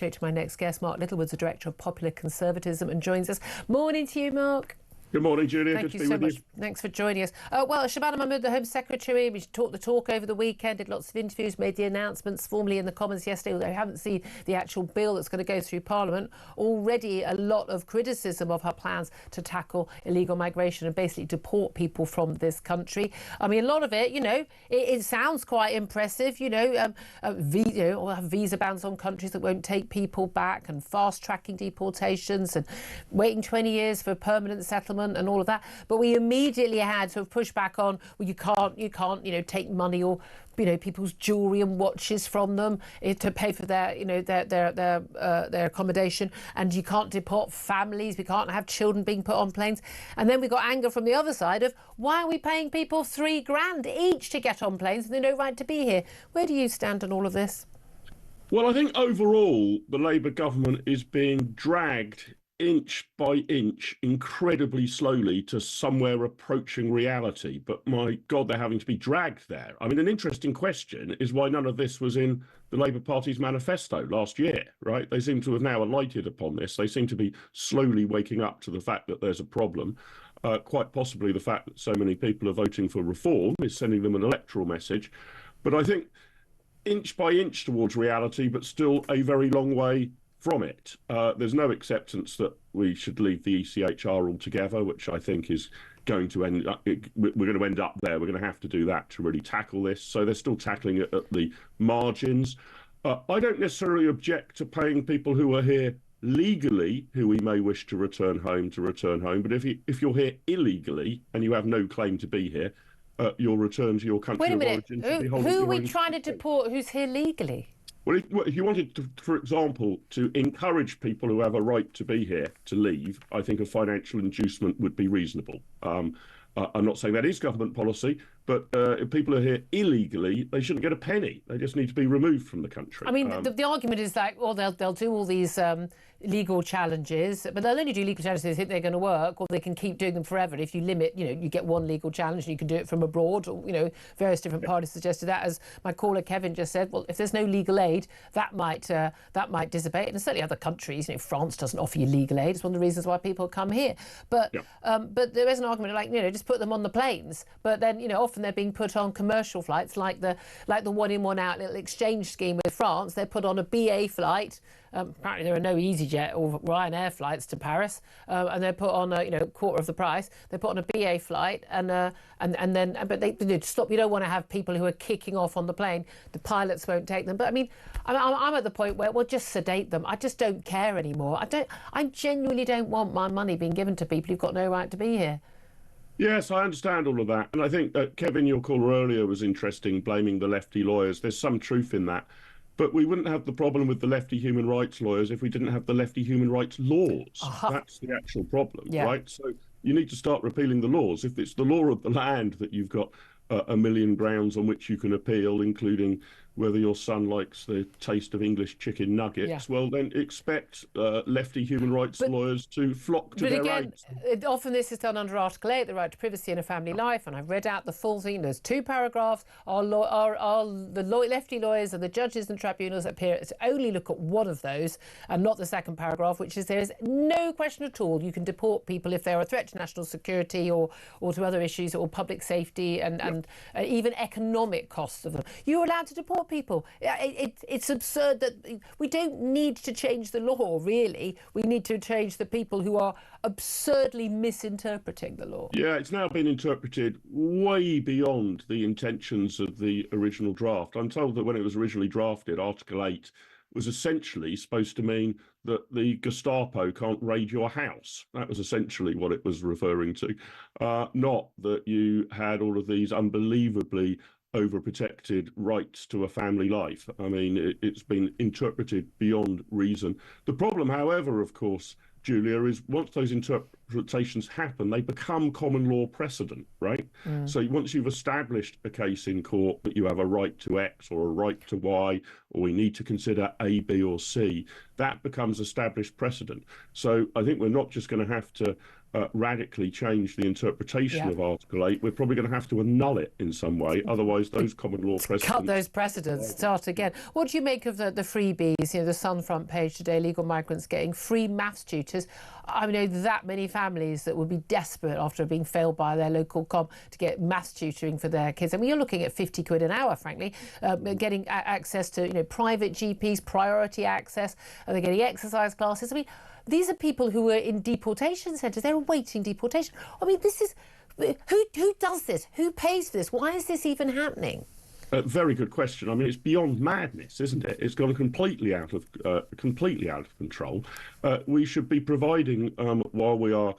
To my next guest, Mark Littlewood's the Director of Popular Conservatism and joins us. Morning to you, Mark. Good morning, Julia. Thank you so much. Thanks for joining us. Well, Shabana Mahmood, the Home Secretary, we talked the talk over the weekend, did lots of interviews, made the announcements formally in the Commons yesterday, although I haven't seen the actual bill that's going to go through Parliament. Already a lot of criticism of her plans to tackle illegal migration and basically deport people from this country. I mean, a lot of it, you know, it sounds quite impressive, we'll have visa bans on countries that won't take people back and fast-tracking deportations and waiting 20 years for permanent settlement and all of that, but we immediately had sort of pushback on, well, you can't, take money or, people's jewellery and watches from them to pay for their accommodation, and you can't deport families. We can't have children being put on planes. And then we got anger from the other side of, why are we paying people $3,000 each to get on planes and they have no right to be here? Where do you stand on all of this? Well, I think overall the Labour government is being dragged inch by inch, incredibly slowly, to somewhere approaching reality. But my God, they're having to be dragged there. I mean, an interesting question is why none of this was in the Labour Party's manifesto last year, right? They seem to have now alighted upon this. They seem to be slowly waking up to the fact that there's a problem. Quite possibly the fact that so many people are voting for reform is sending them an electoral message. But I think inch by inch towards reality, but still a very long way from it. There's no acceptance that we should leave the ECHR altogether, which I think is going to end up, we're going to end up there. We're going to have to do that to really tackle this. So they're still tackling it at the margins. I don't necessarily object to paying people who are here legally, who we may wish to return home, But if you're here illegally and you have no claim to be here, your return to your country of origin. Who are we trying to deport who's here legally? Well, if you wanted to, for example, to encourage people who have a right to be here to leave, I think a financial inducement would be reasonable. I'm not saying that is government policy, but if people are here illegally, they shouldn't get a penny. They just need to be removed from the country. I mean, the argument is like, well, they'll do all these legal challenges, but they'll only do legal challenges if they think they're going to work, or they can keep doing them forever. If you limit, you get one legal challenge and you can do it from abroad, or, various different parties suggested that. As my caller Kevin just said, well, if there's no legal aid, that might dissipate. And certainly other countries, France doesn't offer you legal aid. It's one of the reasons why people come here. But there is an argument like, just put them on the planes. But then, often they're being put on commercial flights, like the one in, one out little exchange scheme with France. They're put on a BA flight. Apparently there are no EasyJet or Ryanair flights to Paris, and they're put on a quarter of the price. They're put on a BA flight, but they stop. You don't want to have people who are kicking off on the plane. The pilots won't take them. But I mean, I'm at the point where we'll just sedate them. I just don't care anymore. I genuinely don't want my money being given to people who've got no right to be here. Yes, I understand all of that. And I think Kevin, your caller earlier, was interesting, blaming the lefty lawyers. There's some truth in that. But we wouldn't have the problem with the lefty human rights lawyers if we didn't have the lefty human rights laws. That's the actual problem, right? So you need to start repealing the laws. If it's the law of the land that you've got a million grounds on which you can appeal, including whether your son likes the taste of English chicken nuggets, well, then expect lefty human rights lawyers to flock to their aid. But again, often this is done under Article 8, the right to privacy in a family life, and I've read out the full thing. There's 2 paragraphs. The lefty lawyers and the judges and tribunals appear to only look at one of those and not the second paragraph, which is there is no question at all you can deport people if they're a threat to national security or to other issues or public safety and even economic costs of them. You're allowed to deport people. It's absurd that we don't need to change the law, really. We need to change the people who are absurdly misinterpreting the law. Yeah, it's now been interpreted way beyond the intentions of the original draft. I'm told that when it was originally drafted, Article 8 was essentially supposed to mean that the Gestapo can't raid your house. That was essentially what it was referring to, not that you had all of these unbelievably overprotected rights to a family life. I mean, it's been interpreted beyond reason. The problem, however, of course, Julia, is once those interpretations happen, they become common law precedent, right? So once you've established a case in court that you have a right to X or a right to Y, or we need to consider A, B or C, that becomes established precedent. So I think we're not just going to have to radically change the interpretation Yeah. of Article 8, we're probably going to have to annul it in some way. Otherwise, those common law precedents... Cut those precedents, start again. What do you make of the freebies? You know, the Sun front page today, legal migrants getting free maths tutors. I know that many families that would be desperate after being failed by their local com to get maths tutoring for their kids. I mean, you're looking at 50 quid an hour, frankly, getting access to, you know, private GPs, priority access, and they're getting exercise classes. I mean, these are people who are in deportation centres. They're awaiting deportation. I mean, this is... Who does this? Who pays for this? Why is this even happening? Very good question. I mean, it's beyond madness, isn't it? It's gone completely out of control. We should be providing, while we are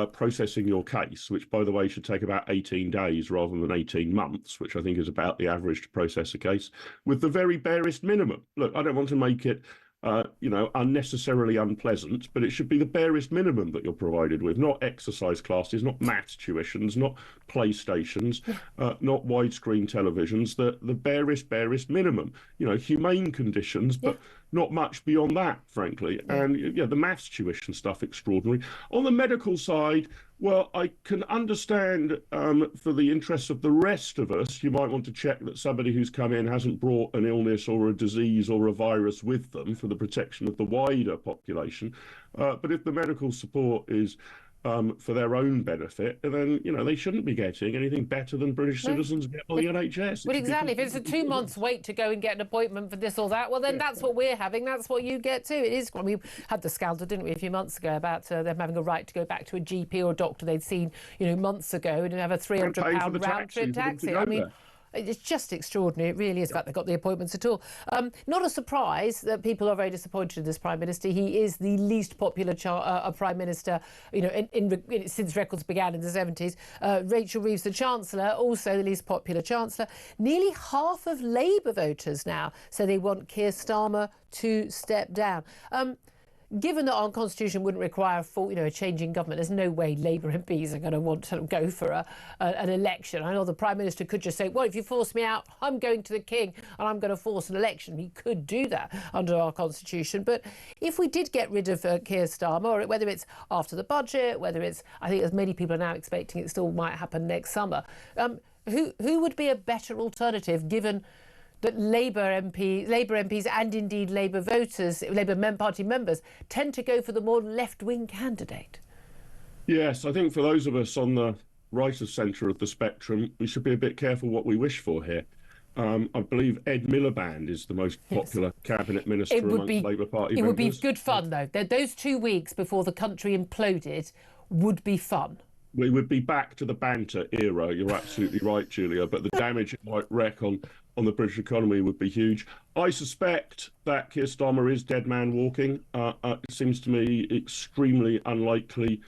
processing your case, which, by the way, should take about 18 days rather than 18 months, which I think is about the average to process a case, with the very barest minimum. Look, I don't want to make it unnecessarily unpleasant, but it should be the barest minimum that you're provided with, not exercise classes, not maths tuitions, not PlayStations, not widescreen televisions, the barest minimum, humane conditions, but not much beyond that, frankly. And the maths tuition stuff, extraordinary. On the medical side, well, I can understand for the interests of the rest of us, you might want to check that somebody who's come in hasn't brought an illness or a disease or a virus with them for the protection of the wider population. But if the medical support is for their own benefit, then, they shouldn't be getting anything better than British citizens get on the NHS. Well, exactly. If it's a 2 months wait to go and get an appointment for this or that, well, then that's what we're having. That's what you get too. It is. I mean, we had the scandal, didn't we, a few months ago about them having a right to go back to a GP or a doctor they'd seen, months ago and have a £300 round trip taxi. I mean, it's just extraordinary. It really is. In fact, they got the appointments at all. Not a surprise that people are very disappointed in this Prime Minister. He is the least popular Prime Minister, since records began in the 70s. Rachel Reeves, the Chancellor, also the least popular Chancellor. Nearly half of Labour voters now say they want Keir Starmer to step down. Given that our constitution wouldn't require a changing government, there's no way Labour MPs are going to want to go for an election. I know the Prime Minister could just say, well, if you force me out, I'm going to the King and I'm going to force an election. He could do that under our constitution. But if we did get rid of Keir Starmer, or whether it's after the budget, whether it's, I think as many people are now expecting it still might happen next summer, who would be a better alternative given that Labour MPs and indeed Labour voters, Labour Party members, tend to go for the more left-wing candidate? Yes, I think for those of us on the right of centre of the spectrum, we should be a bit careful what we wish for here. I believe Ed Miliband is the most popular cabinet minister amongst Labour Party members. It would be good fun, though. Those 2 weeks before the country imploded would be fun. We would be back to the banter era. You're absolutely right, Julia. But the damage it might wreak on the British economy would be huge. I suspect that Keir Starmer is dead man walking. It seems to me extremely unlikely,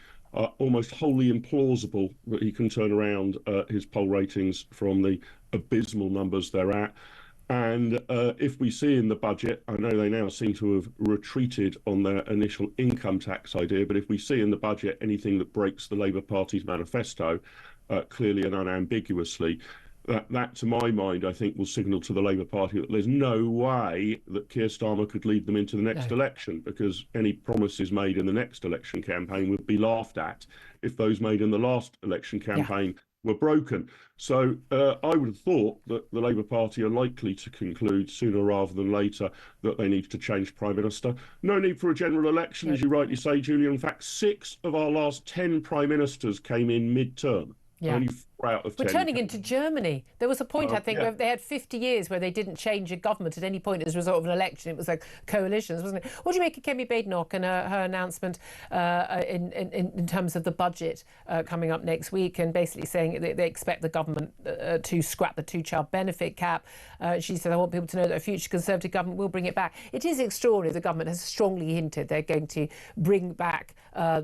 almost wholly implausible that he can turn around his poll ratings from the abysmal numbers they're at. And if we see in the budget, I know they now seem to have retreated on their initial income tax idea, but if we see in the budget anything that breaks the Labour Party's manifesto, clearly and unambiguously, that to my mind, I think will signal to the Labour Party that there's no way that Keir Starmer could lead them into the next election, because any promises made in the next election campaign would be laughed at if those made in the last election campaign were broken. So I would have thought that the Labour Party are likely to conclude sooner rather than later that they need to change Prime Minister. No need for a general election, as you rightly say, Julia. In fact, 6 of our last 10 Prime Ministers came in mid-term. Only 4 out of 10. We're turning into Germany. There was a point, I think, where they had 50 years where they didn't change a government at any point as a result of an election. It was like coalitions, wasn't it? What do you make of Kemi Badenoch and her announcement in terms of the budget coming up next week, and basically saying they expect the government to scrap the 2-child benefit cap? She said, I want people to know that a future Conservative government will bring it back. It is extraordinary. The government has strongly hinted they're going to bring back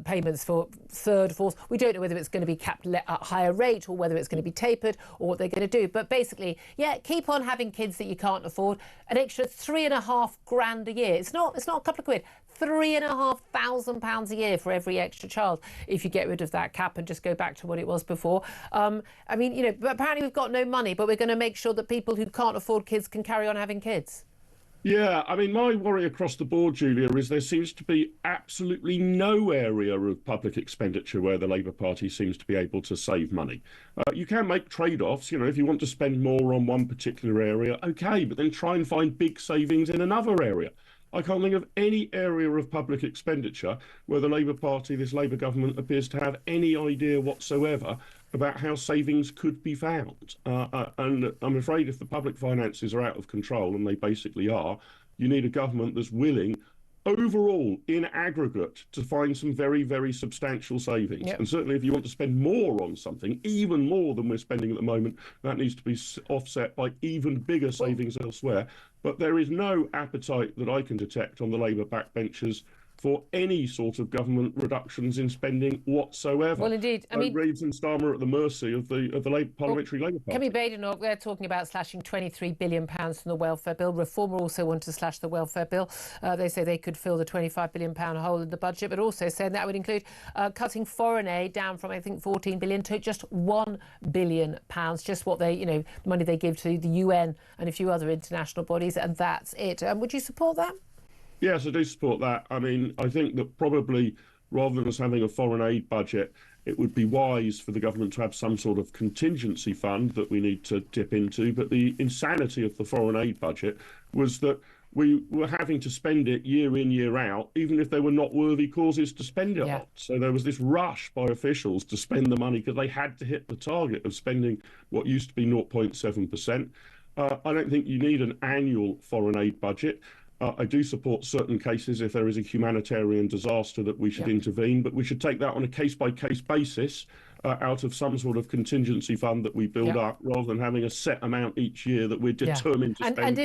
payments for third, fourth. We don't know whether it's going to be capped at a higher rate or whether it's going to be tapered or what they're going to do. But basically, keep on having kids that you can't afford. An extra £3,500 a year. It's not a couple of quid. £3,500 a year for every extra child if you get rid of that cap and just go back to what it was before. But apparently we've got no money, but we're going to make sure that people who can't afford kids can carry on having kids. Yeah, I mean, my worry across the board, Julia, is there seems to be absolutely no area of public expenditure where the Labour Party seems to be able to save money. You can make trade-offs, if you want to spend more on one particular area, okay, but then try and find big savings in another area. I can't think of any area of public expenditure where the Labour Party, this Labour government, appears to have any idea whatsoever about how savings could be found. And I'm afraid if the public finances are out of control, and they basically are, you need a government that's willing, overall, in aggregate, to find some very, very substantial savings. Yep. And certainly if you want to spend more on something, even more than we're spending at the moment, that needs to be offset by even bigger savings elsewhere. But there is no appetite that I can detect on the Labour backbenchers for any sort of government reductions in spending whatsoever. Well, indeed. I mean, Reeves and Starmer are at the mercy of the parliamentary Labour Party. Kemi Badenoch, they're talking about slashing £23 billion from the welfare bill. Reform also want to slash the welfare bill. They say they could fill the £25 billion hole in the budget, but also saying that would include cutting foreign aid down from, I think, 14 billion to just £1 billion, just what they, the money they give to the UN and a few other international bodies, and that's it. Would you support that? Yes, I do support that. I mean, I think that probably rather than us having a foreign aid budget, it would be wise for the government to have some sort of contingency fund that we need to dip into. But the insanity of the foreign aid budget was that we were having to spend it year in, year out, even if there were not worthy causes to spend it on. So there was this rush by officials to spend the money because they had to hit the target of spending what used to be 0.7%. I don't think you need an annual foreign aid budget. I do support certain cases if there is a humanitarian disaster that we should intervene, but we should take that on a case-by-case basis out of some sort of contingency fund that we build up, rather than having a set amount each year that we're determined to spend.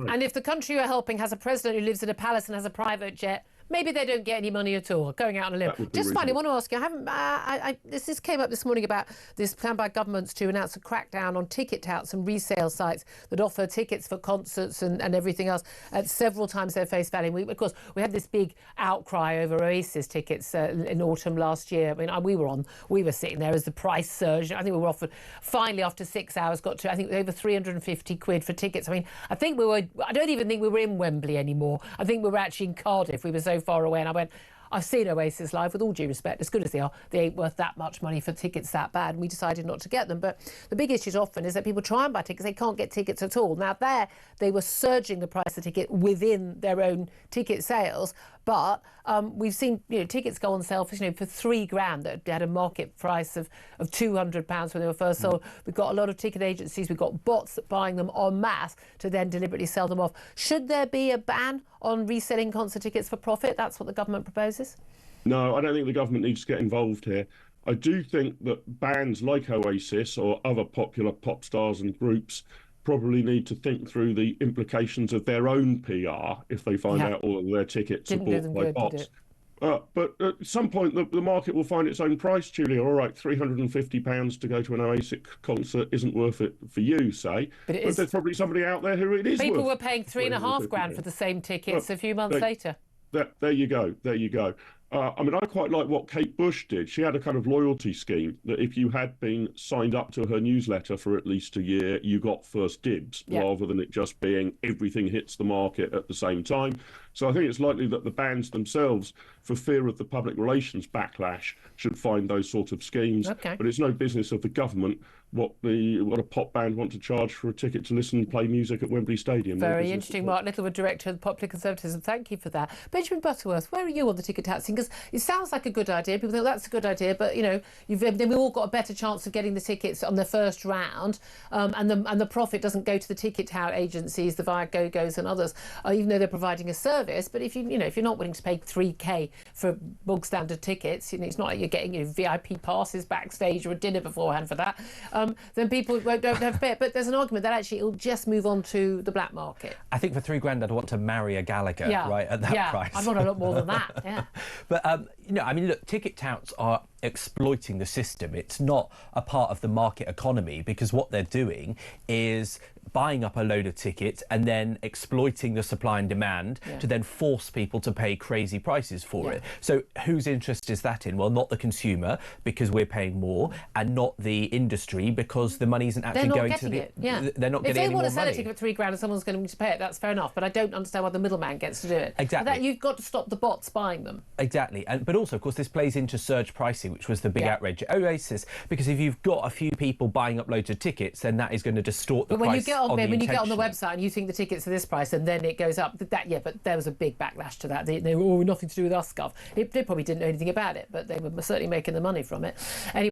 And if the country you're helping has a president who lives in a palace and has a private jet, maybe they don't get any money at all, going out on a limb. Just finally, I want to ask you, this came up this morning about this plan by governments to announce a crackdown on ticket touts and resale sites that offer tickets for concerts and everything else at several times their face value. Of course, we had this big outcry over Oasis tickets in autumn last year. I mean, we were sitting there as the price surged. I think we were offered, finally, after 6 hours, got to, I think, over 350 quid for tickets. I mean, I don't even think we were in Wembley anymore. I think we were actually in Cardiff. We were so far away, and I went, I've seen Oasis live, with all due respect, as good as they are, they ain't worth that much money for tickets that bad, and we decided not to get them. But the big issue often is that people try and buy tickets, they can't get tickets at all. Now they were surging the price of the ticket within their own ticket sales, but we've seen tickets go on sale for £3,000 that had a market price of £200 when they were first sold. We've got a lot of ticket agencies, we've got bots buying them en masse to then deliberately sell them off. Should there be a ban on reselling concert tickets for profit? That's what the government proposes. No, I don't think the government needs to get involved here. I do think that bands like Oasis or other popular pop stars and groups probably need to think through the implications of their own PR if they find out all of their tickets are bought by bots. But at some point, the market will find its own price, Julia. All right, £350 to go to an Oasis concert isn't worth it for you, say. But there's probably somebody out there who it is worth. People were paying £3,500 for the same tickets a few months later. There you go. There you go. I mean, I quite like what Kate Bush did. She had a kind of loyalty scheme that if you had been signed up to her newsletter for at least a year, you got first dibs, rather than it just being everything hits the market at the same time. So I think it's likely that the bands themselves, for fear of the public relations backlash, should find those sort of schemes. But it's no business of the government what a pop band want to charge for a ticket to listen and play music at Wembley Stadium. Very interesting. Mark Littlewood, Director of Popular Conservatism. Thank you for that. Benjamin Butterworth, where are you on the ticket taxing? Because it sounds like a good idea. People think that's a good idea, but then we've all got a better chance of getting the tickets on the first round, and the profit doesn't go to the ticket tout agencies, the Viagogos and others, even though they're providing a service. But if you're not willing to pay £3,000 for bog standard tickets, it's not like you're getting VIP passes backstage or a dinner beforehand for that. Then people don't have to pay it. But there's an argument that actually it'll just move on to the black market. I think for £3,000 I'd want to marry a Gallagher, right, at that price. I'd want a lot more than that, But, I mean, look, ticket touts are exploiting the system. It's not a part of the market economy, because what they're doing is buying up a load of tickets and then exploiting the supply and demand to then force people to pay crazy prices for it. So whose interest is that in? Well, not the consumer, because we're paying more, and not the industry, because the money isn't actually going to the... They're not getting any more money. If they want to sell a ticket for £3,000 and someone's going to need to pay it, that's fair enough, but I don't understand why the middleman gets to do it. Exactly. That, you've got to stop the bots buying them. Exactly. But also, of course, this plays into surge pricing, which was the big outrage at Oasis, because if you've got a few people buying up loads of tickets, then that is going to distort the price. When you get on the website and you think the tickets are this price and then it goes up, but there was a big backlash to that. They were, nothing to do with us, Gov. They probably didn't know anything about it, but they were certainly making the money from it. Anyway.